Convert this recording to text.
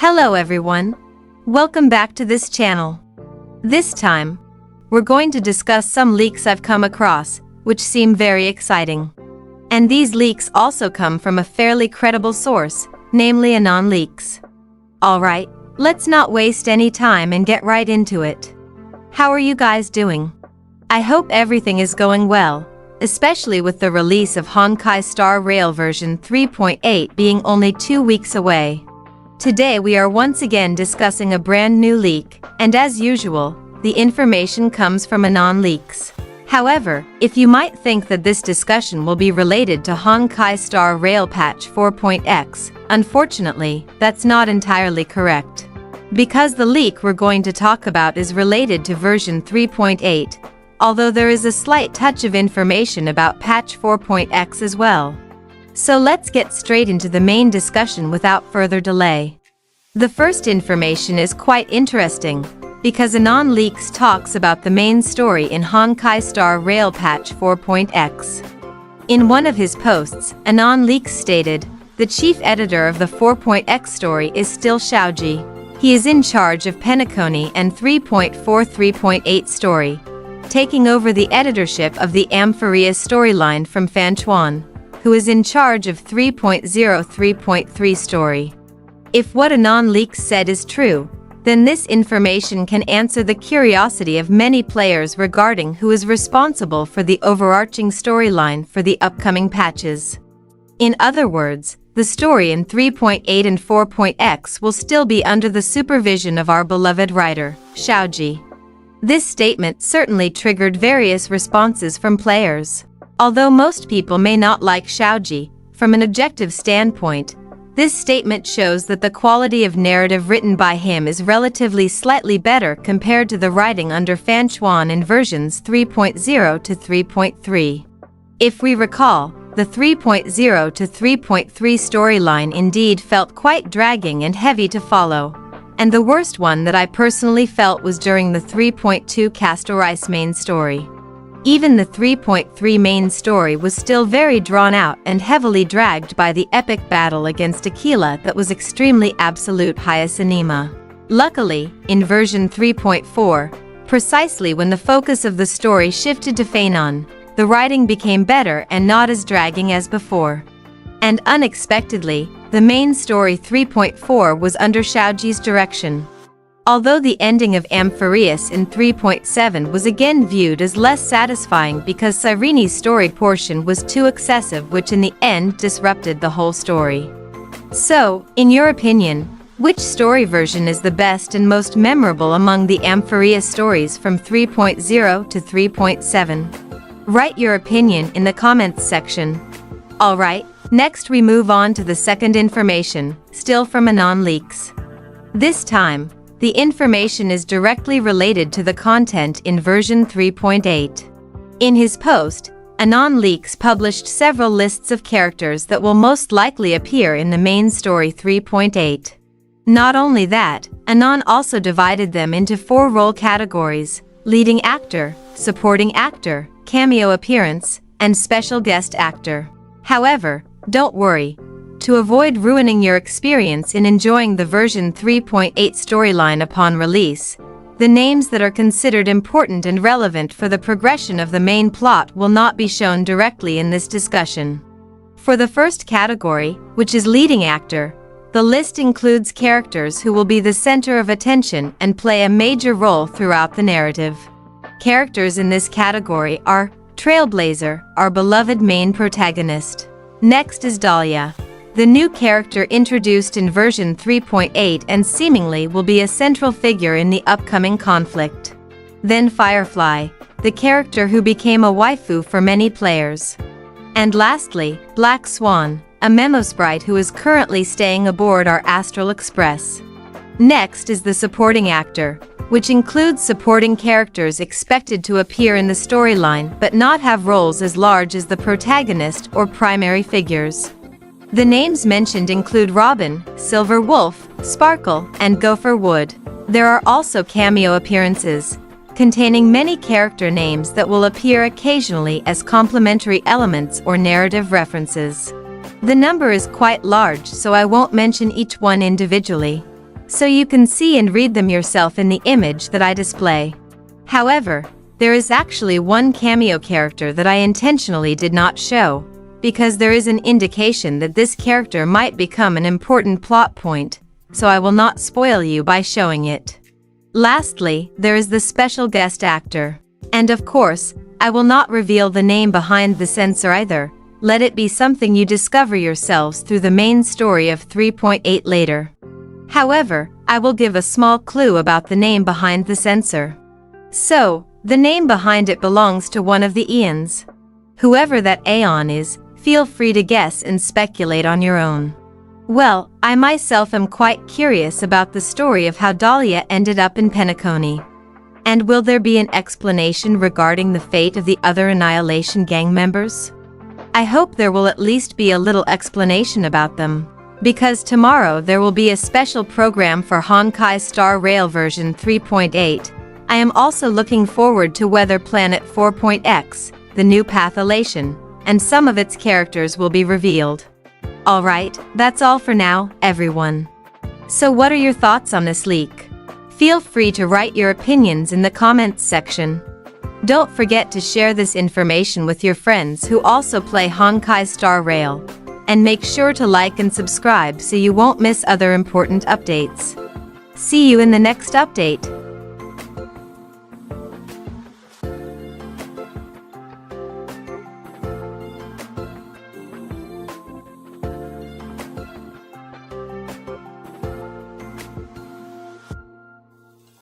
Hello everyone. Welcome back to this channel. This time, we're going to discuss some leaks I've come across, which seem very exciting. And these leaks also come from a fairly credible source, namely Anon Leaks. Alright, let's not waste any time and get right into it. How are you guys doing? I hope everything is going well, especially with the release of Honkai starrail version 3.8 being only 2 weeks away. Today we are once again discussing a brand new leak, and as usual, the information comes from Anon Leaks. However, if you might think that this discussion will be related to Honkai starrail patch 4.x, unfortunately, that's not entirely correct. Because the leak we're going to talk about is related to version 3.8, although there is a slight touch of information about patch 4.x as well. So let's get straight into the main discussion without further delay. The first information is quite interesting, because Anon Leaks talks about the main story in Honkai starrail patch 4.x. In one of his posts, Anon Leaks stated, "The chief editor of the 4.x story is still Xiaoji. He is in charge of Penacony and 3.4-3.8 story, taking over the editorship of the Amphoria storyline from Fan Chuan, who is in charge of 3.0-3.3 story." If what Anon Leaks said is true, then this information can answer the curiosity of many players regarding who is responsible for the overarching storyline for the upcoming patches. In other words, the story in 3.8 and 4.x will still be under the supervision of our beloved writer, Xiaoji. This statement certainly triggered various responses from players. Although most people may not like Xiaoji, from an objective standpoint, this statement shows that the quality of narrative written by him is relatively slightly better compared to the writing under Fan Chuan in versions 3.0 to 3.3. If we recall, the 3.0 to 3.3 storyline indeed felt quite dragging and heavy to follow, and the worst one that I personally felt was during the 3.2 Castorice main story. Even the 3.3 main story was still very drawn out and heavily dragged by the epic battle against Aquila that was extremely absolute hyacinema. Luckily, in version 3.4, precisely when the focus of the story shifted to Fanon, the writing became better and not as dragging as before. And unexpectedly, the main story 3.4 was under Xiaoji's direction. Although the ending of Amphoreus in 3.7 was again viewed as less satisfying because Cyrene's story portion was too excessive, which in the end disrupted the whole story. So, in your opinion, which story version is the best and most memorable among the Amphoreus stories from 3.0 to 3.7? Write your opinion in the comments section. Alright, next we move on to the second information, still from Anon Leaks. This time, the information is directly related to the content in version 3.8. In his post, Anon Leaks published several lists of characters that will most likely appear in the main story 3.8. Not only that, Anon also divided them into 4 role categories: leading actor, supporting actor, cameo appearance, and special guest actor. However, don't worry. To avoid ruining your experience in enjoying the version 3.8 storyline upon release, the names that are considered important and relevant for the progression of the main plot will not be shown directly in this discussion. For the first category, which is leading actor, the list includes characters who will be the center of attention and play a major role throughout the narrative. Characters in this category are Trailblazer, our beloved main protagonist. Next is Dahlia, the new character introduced in version 3.8 and seemingly will be a central figure in the upcoming conflict. Then Firefly, the character who became a waifu for many players. And lastly, Black Swan, a memo sprite who is currently staying aboard our Astral Express. Next is the supporting actor, which includes supporting characters expected to appear in the storyline but not have roles as large as the protagonist or primary figures. The names mentioned include Robin, Silver Wolf, Sparkle, and Gopher Wood. There are also cameo appearances, containing many character names that will appear occasionally as complementary elements or narrative references. The number is quite large, so I won't mention each one individually. so you can see and read them yourself in the image that I display. However, there is actually one cameo character that I intentionally did not show, because there is an indication that this character might become an important plot point, so I will not spoil you by showing it. Lastly, there is the special guest actor. And of course, I will not reveal the name behind the censor either. Let it be something you discover yourselves through the main story of 3.8 later. However, I will give a small clue about the name behind the censor. So, the name behind it belongs to one of the Aeons. Whoever that Aeon is, feel free to guess and speculate on your own. Well, I myself am quite curious about the story of how Dahlia ended up in Penacony. And will there be an explanation regarding the fate of the other Annihilation gang members? I hope there will at least be a little explanation about them, because tomorrow there will be a special program for Honkai Star Rail version 3.8. I am also looking forward to Weather Planet 4.x, the new Pathylation, and some of its characters will be revealed. Alright, that's all for now, everyone. So what are your thoughts on this leak? Feel free to write your opinions in the comments section. Don't forget to share this information with your friends who also play Honkai Star Rail. And make sure to like and subscribe so you won't miss other important updates. See you in the next update.